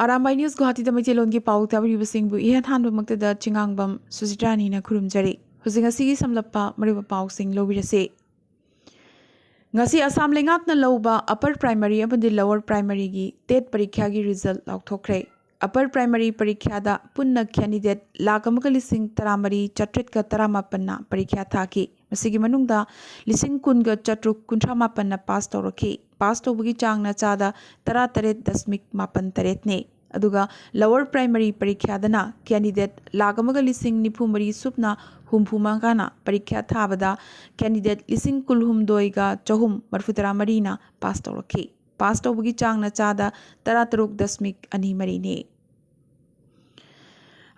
Arambai News Guwahati da Maitelon gi pau tabri singbu ihan han bamukta da chingangbam Susitrani na khurumjari hujing asigi samlappa mariba pau sing lobirase ngasi Assam lengak na loba upper primary amadi lower primary gi TET parikha gi result laukthokre upper primary parikha da punna candidate lakamaga lising taramari chatrit ka taramapanna parikha thaki masigi manungda lising kun ga chatruk kuntra mapanna pass tawraki pass tawbagi chang na chada tara taret dasmik mapan taret ne aduga lower primary parikha dana candidate lakamaga lising nipumari supna humphumangana parikha thabada candidate lising kulhumdoi ga chahum marfutara marina pass tawraki pass tawbagi chang na chada tara taruk dasmik ani mari ne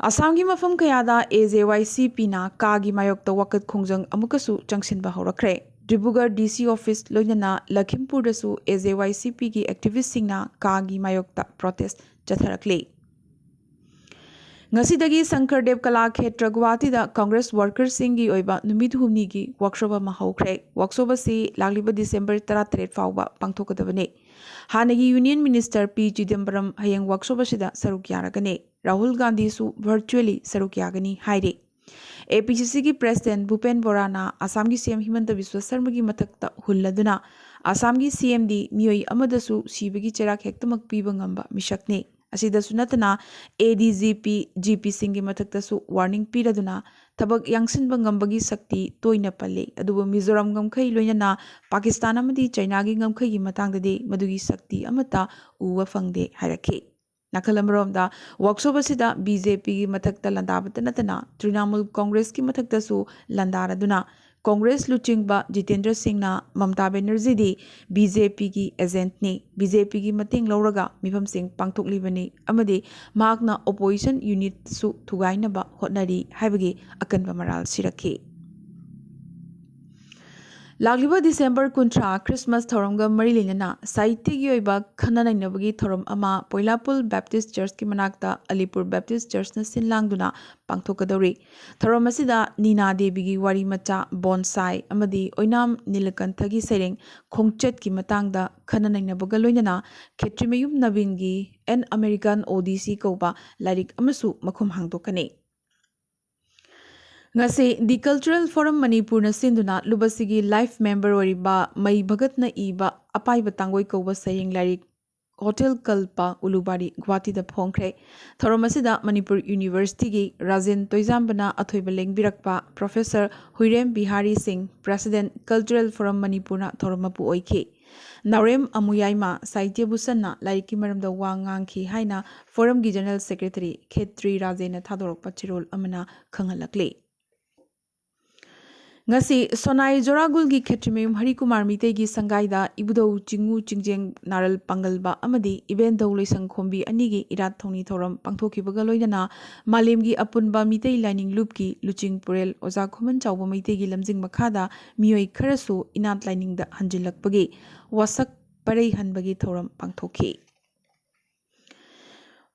Assam gi mafam kayada AJYCP na kagi mayokta wakat khongjang amukasu changsinba horakre Dibugar DC office loinana Lakhimpur dasu AJYCP gi activist singna kagi mayokta protest chatharakle ngasidagi Sankardev Kala Khetra Guwahati da Congress workers singi oiba numit humni gi workshop ma hokre workshop asi lagliba December 13 fawba pangthokadabane hanagi Union Minister P Chidambaram hayeng workshop asida saruk yaragane Rahul Gandhi su virtually saruk yagani haire APCC ki President Bhupen Borana Assam ki CM Himanta Biswa Sarma ki mathakta hulladuna Assam ki CM di miyoi amadasu sibagi cherak hektamak piba ngamba mishakne asidasu natana ADGP GP Singh ki mathakta su warning piraduna thabak yangsinba ngambagi sakti toina palle adubu Mizoram ngamkhai loinana Pakistan amadi China gi ngamkhai gi matangdade madugi sakti amata uwa fangde harakhe Nakalamromda workshop asida BJP ki mathakta landabata natana Trinamool Congress ki mathakta su landaraduna Congress luchingba Jitendra Singh na Mamata Banerjee di BJP ki agent ni BJP ki mating lauraga mifam sing pangthoklibani amadi mahakna opposition unit su thugainaba hotnari haibagi akanba maral sirakhi Lagliba December kuntra Christmas thoramga mari lenana Sahitya gi oiba khana nainabagi thoram ama Poilapul Baptist Church ki manakta Alipur Baptist Church na sinlangduna pangthokadori thoram asida Nina Devi gi wari macha bonsai amadi oinam Nilakantha gi sereng khongchet ki matangda khana nainabaga loinana Khetrimayum Navin gi An American Odyssey koba lairik amasu makhum hangdokane ngase the Cultural Forum Manipur na sinduna lubasigi life member oriba mai bhagat na iba apai batangoi koba sayeng larik Hotel Kalpa Ulubari Guwahati da phongkre thoramasida Manipur University gi Rajen Toijambana athoiba lengbirakpa Professor Huirem Bihari Singh President Cultural Forum Manipur na thoramapu oikhe Narem Amuyaima Sahitya Busanna laiki maramda wa ngangki haina forum gi General Secretary Khetri Rajena thadorokpa chirol amana khangalakle ngasi Sonai Joragul gi Khetrimayum Hari Kumar Mitei gi Sangaida Ibudau Chingu Chingjeng Naral Pangalba amadi Ibendau Loisang Khombi ani gi Irat Thongni Thoram pangthokibaga loinana Malem gi Apunba Mitei Lining Loop gi Luching Purel Oza Khoman Chawba Mitei gi Lamjing Makhada miyoi kharasu Inat Lining da hanjilakpagi wasak parei hanbagi thoram pangthokhi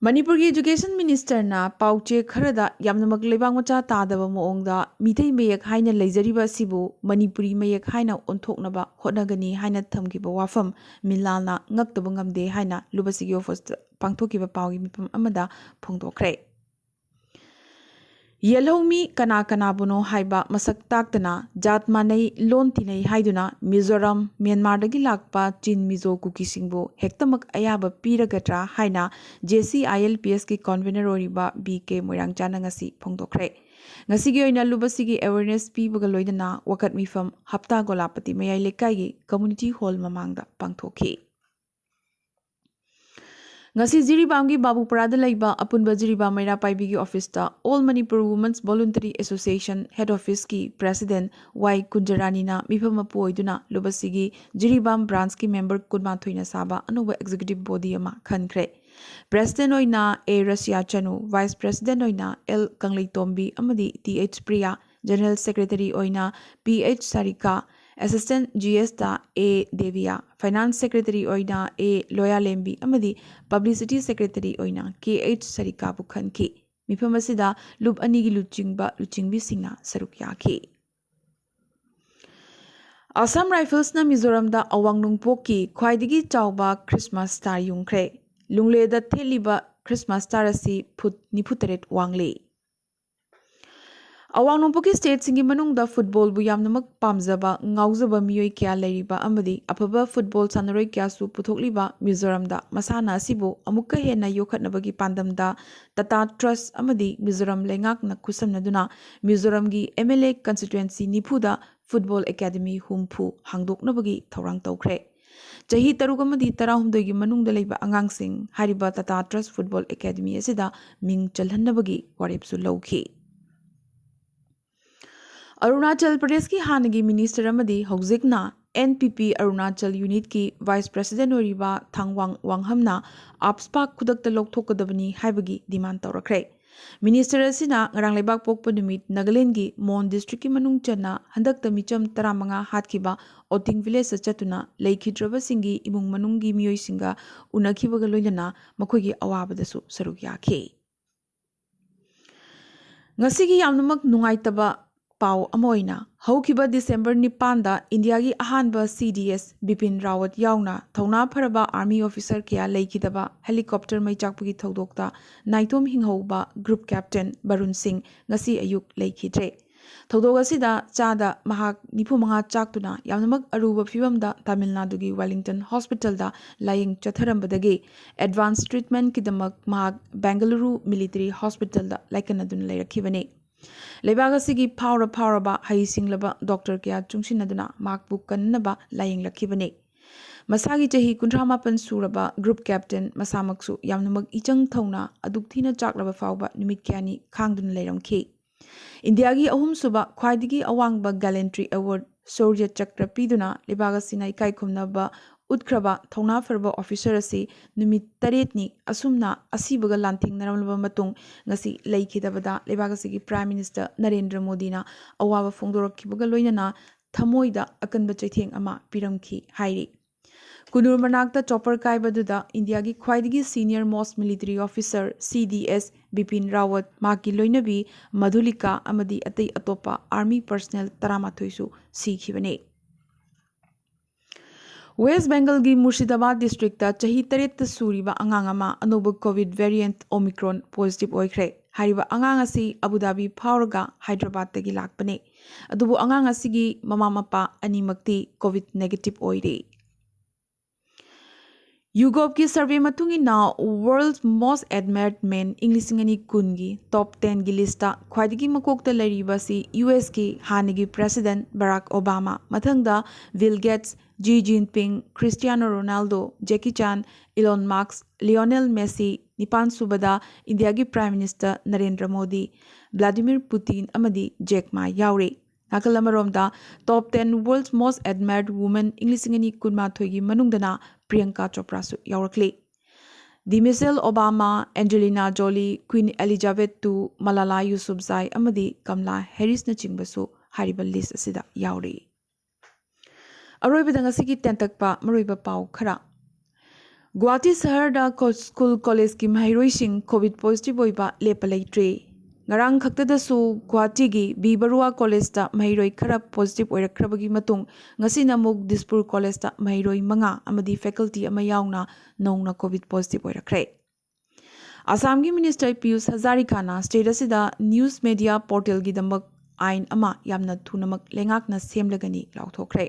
Manipur ki Education Minister na pauche kharada yamnamak lebang macha tadaba moongda mitei mayek haina leijariba sibu Manipuri mayek haina onthoknaba hotnagani haina thamkiba wafam milana ngaktaba ngamde haina lubasigi office pangthokiba pawgi mipam amada phongdokre Yelhomi kana kana buno haiba masak taktana jat manai lon tinai haiduna Mizoram Myanmar dagi lakpa Chin Mizo kuki singbo hektamak ayaba piragatra haina JCILPS ki convener oriba BK Moirangchana ngasi phongdokre ngasigi oina lubasigi awareness pibaga loidana wakat mifam hapta golapati mayai lekai gi community hall mamangda pangthokhi ngasi Jiribam gi Babuparada laiba apunba Jiribam Maira Paibi gi office ta All Manipur Women's Voluntary Association Head Office ki President Y Kunjarani na mifam apoiduna lubasigi Jiribam branch ki member kunma thoina saba anuba executive body ama khankhre President oina A Russia Chanu Vice President oina L Kanglei Tombi amadi TH Priya General Secretary oina PH Sarika Assistant GS da A Devia Finance Secretary oina A Loya Lembi amadi Publicity Secretary oina KH Sarika Bukhanki mifam asida loop ani gi luchingbi singna saruk yakhi Assam Rifles na Mizoram da awang nungpok ki khwaidigi chawba Christmas star yungkhre lungle da theliba Christmas star asi phut 94 wangli. Awang nongpoki state singi manungda football bu yamnamak pamjaba ngaujaba miyoi kya leiriba amadi afaba football sanaroi kya su puthokliba Mizoram da masana asibu amukka hena yokhatnabagi pandamda Tata Trust amadi Mizoram lengak na kusamnaduna Mizoram gi MLA constituency nipuda football academy humpu hangdoknabagi thorang tawkhre Jahi taruk amadi tarahumdoi gi manungda leiba angangsing hariba Tata Trust football academy asida ming chalhannabagi warepsu lawkhi Arunachal Pradesh ki hanagi minister amadi hojikna NPP Arunachal unit ki vice president oriba Thangwang Wanghamna APSPA khudakta lokthokadabani haibagi demand tawrakre minister asina ngarang lebak pokpa numit Nagaland gi Mon district ki manung chana handakta micham 15 hatkiba Oting village chatuna leikhidraba singi imung manung gi miyoi singa unakhibaga loinana makhoi gi awabadasu saruk yakhe ngasigi yamnamak nungaitaba Pao Amoina, Haukiba December Nipanda, India gi Ahanba CDS Bipin Rawat Yauna, Thona Paraba Army Officer Kia Laikidaba, Helicopter Mai Chakpugi Thodokta, Naitom Hinghoba, Group Captain Barun Singh, Ngasi Ayuk Laikidre. Thodogasida Chada Mahak Nipumanga Chaktuna, Yamamak Aruba Fivamda, Tamil Nadu gi Wellington Hospital da, Lying Chatharambadagi, Advanced Treatment Kidamak Mahak Bangalore Military Hospital da, Laikanadun Laikivane. Lebagasigi power ba hai singlaba doctor kya chungsinaduna makbu kannaba laying lakibane masagi chahi 18 suraba group captain masamaksu yamnamak ichang thongna adukthina chaklaba fawba numit kyani khangdun leiramkhi India gi ahum suba khwaidigi awangba gallantry award Shaurya Chakra piduna lebagasina ikai khumnaba utkraba thongna farba officer asi numit taretni asumna asibaga lanthing naramlaba matung ngasi leikidabada lebagasigi prime minister Narendra Modi na awawa phongdorakkibaga loinana thamoida akanba chaitheng ama piramkhi hairi Kunur manakta chopper kaibaduda India gi khwaidigi senior most military officer CDS Bipin Rawat maki loinabi Madhulika amadi atai atopa army personnel 13 su sikhibane West Bengal gi Murshidabad district ta chahi 3 suriba angangama anoba COVID variant Omicron positive oikre hariba angang asi Abu Dhabi phawraga Hyderabad tagi lakpane adubu angang asigi mama mapa animakti COVID negative oire YouGov ki survey matungi na world's most admired men Englishingani kungi top 10 gi lista khwaidigi makokta lariba si US ki hanigi president Barack Obama mathangda Bill Gates Xi Jinping Cristiano Ronaldo Jackie Chan Elon Musk Lionel Messi Nipan Subada India gi prime minister Narendra Modi Vladimir Putin amadi Jack Ma yaure Nakalamaromda top 10 world's most admired women Englishingani kunma thoigi manungdana Priyanka Chopra su yaurakli. The Michelle Obama, Angelina Jolie, Queen Elizabeth II, Malala Yousafzai amadi Kamala Harris na chingbasu hariba list asida yauri. Aroibada ngasigi tentakpa maroiba pau khara. Guwahati sahar da school college ki mahairoising COVID positive oiba lepa leitre. Ngarang khaktada su Guwahati gi B Barua College ta mahiroi khara positive oirakrabagi matung ngasi namuk Dispur College ta mahiroi manga amadi faculty ama yauna nongna COVID positive oirakre Assam gi Minister Piyush Hazarika na state asida news media portal gi damak ain ama yamna thunamak lengakna semlagani lauthokre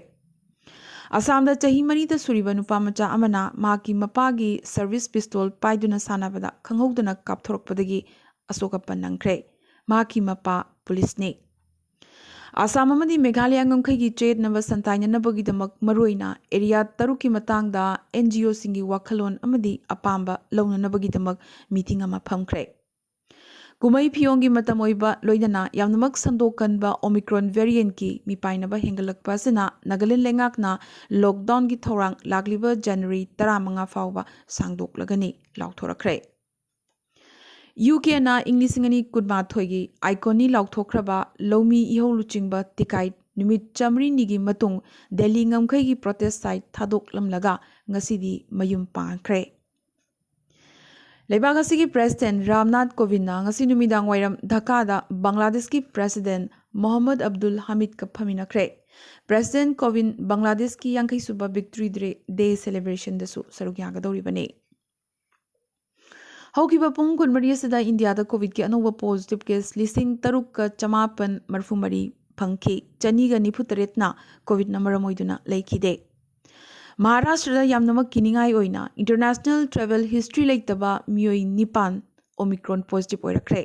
Assam da chahi mani da suriba nupa macha amana maki mapagi service pistol paiduna sanabada khanghoduna kapthorokpadagi Asoka Panangkre, Maki Mapa, Police Ne. Assam amadi Meghalaya ngomkhai trade nava santainya nabagi damak maruina area taruki matang da NGO singi wakhalon amadi apamba launa nabagi damak meeting ama phamkre. Kumai phiyongi matam oiba loidana yamnamak sandokanba Omicron variant ki mipainaba hengalakpa sina Nagaland lengakna lockdown gi thorang lagliba January 15 fawba sangdoklagani lauthorakre. UK na Englishingani kudma thoigi iconi lauthraba lomi ihol luchingba tikai numit chamri nigi matung Delhi ngamkhai gi protest site thadok lamlaga ngasidi mayum pankre Lebaga sigi president Ramnath Kovind na ngasi numidang wairam Dhaka da Bangladesh ki president Mohammad Abdul Hamid ka phaminakre President Kovind Bangladesh ki yankai suba victory day celebration da su sarugya ga dori bane ꯍꯧꯈꯤꯕ ꯄꯨꯡ ꯀꯨꯟꯃꯔꯤ ꯑꯁꯤꯗ ꯏꯟꯗꯤꯌꯥꯗ ꯀꯣꯚꯤꯗꯀꯤ ꯑꯅꯧꯕ positive case 6,934 ꯐꯪꯈꯤ꯫ 293ꯅ ꯀꯣꯚꯤꯗꯅ ꯃꯔꯝ ꯑꯣꯏꯗꯨꯅ ꯂꯩꯈꯤꯗꯦ꯫ ꯃꯍꯥꯔꯥꯁꯇ꯭ꯔꯗ ꯌꯥꯝꯅꯃꯛ ꯀꯤꯅꯤꯡꯉꯥꯏ ꯑꯣꯏꯅ ꯏꯟꯇꯔꯅꯦꯁꯅꯦꯜ ꯇ꯭ꯔꯥꯚꯦꯜ ꯍꯤꯁꯇ꯭ꯔꯤ ꯂꯩꯇꯕ ꯃꯤꯑꯣꯏ 9 ꯑꯣꯃꯤꯀ꯭ꯔꯣꯟ ꯄꯣꯖꯤꯇꯤꯚ ꯑꯣꯏꯔꯛꯈ꯭ꯔꯦ꯫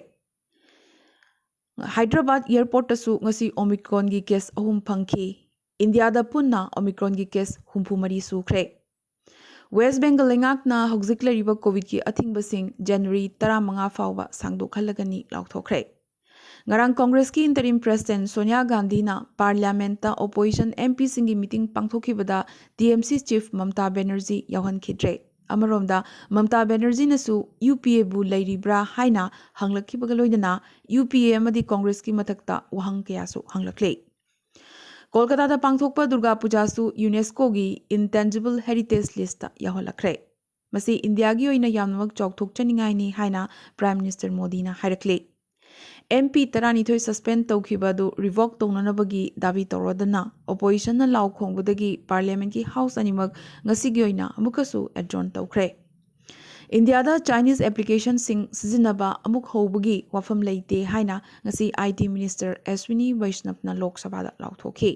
ꯍꯥꯏꯗ꯭ꯔꯕꯥꯗ ꯑꯦꯌꯔꯄꯣꯔꯠꯇꯁꯨ ꯉꯁꯤ ꯑꯣꯃꯤꯀ꯭ꯔꯣꯟꯒꯤ ꯀꯦꯁ 3 ꯐꯪꯈꯤ꯫ ꯏꯟꯗꯤꯌꯥꯗ ꯄꯨꯟꯅ ꯑꯣꯃꯤꯀ꯭ꯔꯣꯟꯒꯤ ꯀꯦꯁ 64 ꯁꯨꯈ꯭ꯔꯦ꯫ ꯋꯦꯁ ꯕꯦꯡꯒꯜ ꯂꯩꯉꯥꯛꯅ ꯍꯧꯖꯤꯛ ꯂꯩꯔꯤꯕ ꯀꯣꯚꯤꯗꯀꯤ ꯑꯊꯤꯡꯕꯁꯤꯡ ꯖꯅꯋꯥꯔꯤ 15 ꯐꯥꯎꯕ ꯁꯥꯡꯗꯣꯛꯍꯜꯂꯒꯅꯤ ꯂꯥꯎꯊꯣꯛꯈ꯭ꯔꯦ꯫ ꯉꯔꯥꯡ ꯀꯣꯡꯒ꯭ꯔꯦꯁꯀꯤ ꯏꯟꯇꯔꯤꯝ ꯄ꯭ꯔꯦꯁꯤꯗꯦꯟꯠ ꯁꯣꯅꯤꯌꯥ ꯒꯥꯟꯙꯤꯅ ꯄꯥꯔꯂꯤꯌꯥꯃꯦꯟꯠꯇ ꯑꯣꯄꯣꯖꯤꯁꯟ MPꯁꯤꯡꯒꯤ ꯃꯤꯇꯤꯡ ꯄꯥꯡꯊꯣꯛꯈꯤꯕꯗ TMC ꯆꯤꯐ ꯃꯃꯇꯥ ꯕꯦꯅꯔꯖꯤ ꯌꯥꯎꯍꯟꯈꯤꯗ꯭ꯔꯦ꯫ ꯑꯃꯔꯣꯝꯗ ꯃꯃꯇꯥ ꯕꯦꯅꯔꯖꯤꯅꯁꯨ UPAꯕꯨ ꯂꯩꯔꯤꯕ꯭ꯔꯥ ꯍꯥꯏꯅ ꯍꯪꯂꯛꯈꯤꯕꯒ ꯂꯣꯏꯅꯅ UPA ꯑꯃꯗꯤ ꯀꯣꯡꯒ꯭ꯔꯦꯁꯀꯤ ꯃꯊꯛꯇ ꯋꯥꯍꯪ ꯀꯌꯥꯁꯨ ꯍꯪꯂꯛꯂꯦ꯫ ꯀꯣꯜꯀꯥꯇꯥꯗ ꯄꯥꯡꯊꯣꯛꯄ ꯗꯨꯔꯒꯥ ꯄꯨꯖꯥꯁꯨ ꯌꯨꯅꯦꯁꯀꯣꯒꯤ ꯏꯟꯇꯦꯟꯖꯤꯕꯜ ꯍꯦꯔꯤꯇꯦꯖ ꯂꯤꯁꯇ ꯌꯥꯎꯍꯜꯂꯛꯈ꯭ꯔꯦ꯫ ꯃꯁꯤ ꯏꯟꯗꯤꯌꯥꯒꯤ ꯑꯣꯏꯅ ꯌꯥꯝꯅꯃꯛ ꯆꯥꯎꯊꯣꯛꯆꯅꯤꯡꯉꯥꯏꯅꯤ ꯍꯥꯏꯅ ꯄ꯭ꯔꯥꯏꯝ ꯃꯤꯅꯤꯁꯇꯔ ꯃꯣꯗꯤꯅ ꯍꯥꯏꯔꯛꯂꯤ꯫ MP 12 ꯁꯁꯄꯦꯟ ꯇꯧꯈꯤꯕ ꯑꯗꯨ ꯔꯤꯚꯣꯛ ꯇꯧꯅꯅꯕꯒꯤ ꯗꯥꯕꯤ ꯇꯧꯔꯗꯨꯅ ꯑꯣꯄꯣꯖꯤꯁꯟꯅ ꯂꯥꯎ ꯈꯣꯡꯕꯗꯒꯤ ꯄꯥꯔꯂꯤꯌꯥꯃꯦꯟꯠꯀꯤ ꯍꯥꯎꯁ ꯑꯅꯤꯃꯛ ꯉꯁꯤꯒꯤ ꯑꯣꯏꯅ ꯑꯃꯨꯛꯀꯁꯨ ꯑꯦꯗꯖꯣꯔꯟ ꯇꯧꯈ꯭ꯔꯦ꯫ ꯏꯟꯗꯤꯌꯥꯗ ꯆꯥꯏꯅꯤꯖ ꯑꯦꯄ꯭ꯂꯤꯀꯦꯁꯟꯁꯤꯡ ꯁꯤꯖꯤꯟꯅꯕ ꯑꯃꯨꯛ ꯍꯧꯕꯒꯤ ꯋꯥꯐꯝ ꯂꯩꯇꯦ ꯍꯥꯏꯅ ꯉꯁꯤ IT ꯃꯤꯅꯤꯁꯇꯔ ꯑꯦꯁ꯭ꯋꯤꯅꯤ ꯋꯩꯁꯅꯕꯅ ꯂꯣꯛ ꯁꯚꯥꯗ ꯂꯥꯎꯊꯣꯛꯈꯤ꯫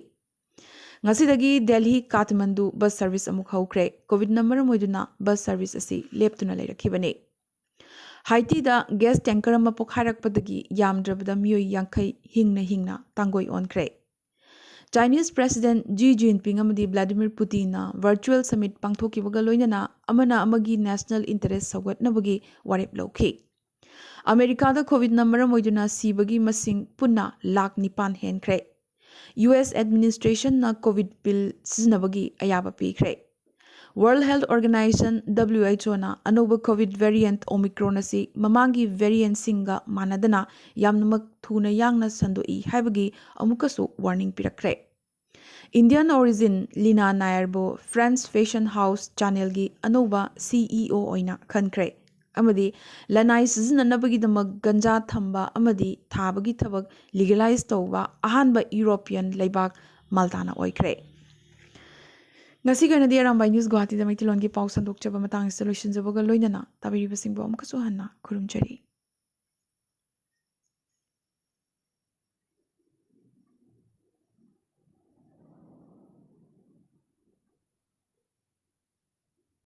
ꯉꯁꯤꯗꯒꯤ ꯗꯦꯜꯍꯤ ꯀꯥꯊꯃꯟꯗꯨ ꯕꯁ ꯁꯔꯚꯤꯁ ꯑꯃꯨꯛ ꯍꯧꯈ꯭ꯔꯦ꯫ ꯀꯣꯚꯤꯗꯅ ꯃꯔꯝ ꯑꯣꯏꯗꯨꯅ ꯕꯁ ꯁꯔꯚꯤꯁ ꯑꯁꯤ ꯂꯦꯞꯇꯨꯅ ꯂꯩꯔꯛꯈꯤꯕꯅꯤ꯫ ꯍꯥꯏꯇꯤꯗ ꯒ꯭ꯌꯥꯁ ꯇꯦꯡꯀꯔ ꯑꯃ ꯄꯣꯈꯥꯏꯔꯛꯄꯗꯒꯤ ꯌꯥꯝꯗ꯭ꯔꯕꯗ ꯃꯤꯑꯣꯏ 50 ꯍꯤꯡꯅ ꯇꯥꯡꯒꯣꯏ ꯑꯣꯟꯈ꯭ꯔꯦ꯫ ꯆꯥꯏꯅꯤꯖ ꯄ꯭ꯔꯦꯁꯤꯗꯦꯟꯠ ꯖꯤ ꯖꯤꯟꯄꯤꯡ ꯑꯃꯗꯤ ꯚ꯭ꯂꯥꯗꯤꯃꯤꯔ ꯄꯨꯇꯤꯟꯅ ꯚꯔꯆꯨꯑꯦꯜ ꯁꯃꯤꯠ ꯄꯥꯡꯊꯣꯛꯈꯤꯕꯒ ꯂꯣꯏꯅꯅ ꯑꯃꯅ ꯑꯃꯒꯤ ꯅꯦꯁꯅꯦꯜ ꯏꯟꯇꯔꯦꯁ ꯁꯧꯒꯠꯅꯕꯒꯤ ꯋꯥꯔꯦꯞ ꯂꯧꯈꯤ꯫ ꯑꯃꯦꯔꯤꯀꯥꯗ ꯀꯣꯚꯤꯗꯅ ꯃꯔꯝ ꯑꯣꯏꯗꯨꯅ ꯁꯤꯕꯒꯤ ꯃꯁꯤꯡ ꯄꯨꯟꯅ ꯂꯥꯈ 9 ꯍꯦꯟꯈ꯭ꯔꯦ꯫ US ꯑꯦꯗꯃꯤꯅꯤꯁꯇ꯭ꯔꯦꯁꯟꯅ ꯀꯣꯚꯤꯗ ꯄꯤꯜ ꯁꯤꯖꯤꯟꯅꯕꯒꯤ ꯑꯌꯥꯕ ꯄꯤꯈ꯭ꯔꯦ꯫ ꯋꯥꯔꯜꯗ ꯍꯦꯜꯊ ꯑꯣꯔꯒꯅꯥꯏꯖꯦꯁꯟ WHO ꯑꯅꯧꯕ ꯀꯣꯚꯤꯗ ꯚꯦꯔꯤꯌꯦꯟꯠ ꯑꯣꯃꯤꯀ꯭ꯔꯣꯟ ꯑꯁꯤ ꯃꯃꯥꯡꯒꯤ ꯚꯦꯔꯤꯌꯦꯟꯠꯁꯤꯡꯒ ꯃꯥꯟꯅꯗꯅ ꯌꯥꯝꯅꯃꯛ ꯊꯨꯅ ꯌꯥꯡꯅ ꯁꯟꯗꯣꯛꯏ ꯍꯥꯏꯕꯒꯤ ꯑꯃꯨꯛꯀꯁꯨ ꯋꯥꯔꯅꯤꯡ ꯄꯤꯔꯛꯈ꯭ꯔꯦ꯫ ꯏꯟꯗꯤꯌꯟ ꯑꯣꯔꯤꯖꯤꯟ ꯂꯤꯅꯥ ꯅꯥꯌꯔꯕꯨ ꯐ꯭ꯔꯦꯟꯆ ꯐꯦꯁꯟ ꯍꯥꯎꯁ ꯆꯥꯅꯦꯜꯒꯤ ꯑꯅꯧꯕ CEO ꯑꯣꯏꯅ ꯈꯟꯈ꯭ꯔꯦ ꯑꯃꯗꯤ ꯂꯅꯥꯏ ꯁꯤꯖꯤꯟꯅꯅꯕꯒꯤꯗꯃꯛ ꯒꯟꯖꯥ ꯊꯝꯕ ꯑꯃꯗꯤ ꯊꯥꯕꯒꯤ ꯊꯕꯛ ꯂꯤꯒꯦꯂꯥꯏꯖ ꯇꯧꯕ ꯑꯍꯥꯟꯕ ꯌꯨꯔꯣꯄꯤꯌꯟ ꯂꯩꯕꯥꯛ ꯃꯥꯜꯇꯥꯅ ꯑꯣꯏꯈ꯭ꯔꯦ꯫ ꯉꯁꯤꯒꯤ ꯑꯣꯏꯅꯗꯤ ꯑꯔꯥꯝꯕꯥꯏ ꯅ꯭ꯌꯨꯁ ꯒꯨꯋꯥꯍꯥꯇꯤꯗ ꯃꯩꯇꯩꯂꯣꯟꯒꯤ ꯄꯥꯎ ꯁꯟꯗꯣꯛꯆꯕ ꯃꯇꯥꯡ ꯑꯁꯤꯗ ꯂꯣꯏꯁꯤꯟꯖꯕꯒ ꯂꯣꯏꯅꯅ ꯇꯥꯕꯤꯔꯤꯕꯁꯤꯡꯕꯨ ꯑꯃꯨꯛꯀꯁꯨ ꯍꯟꯅ ꯈꯨꯔꯨꯝꯖꯔꯤ꯫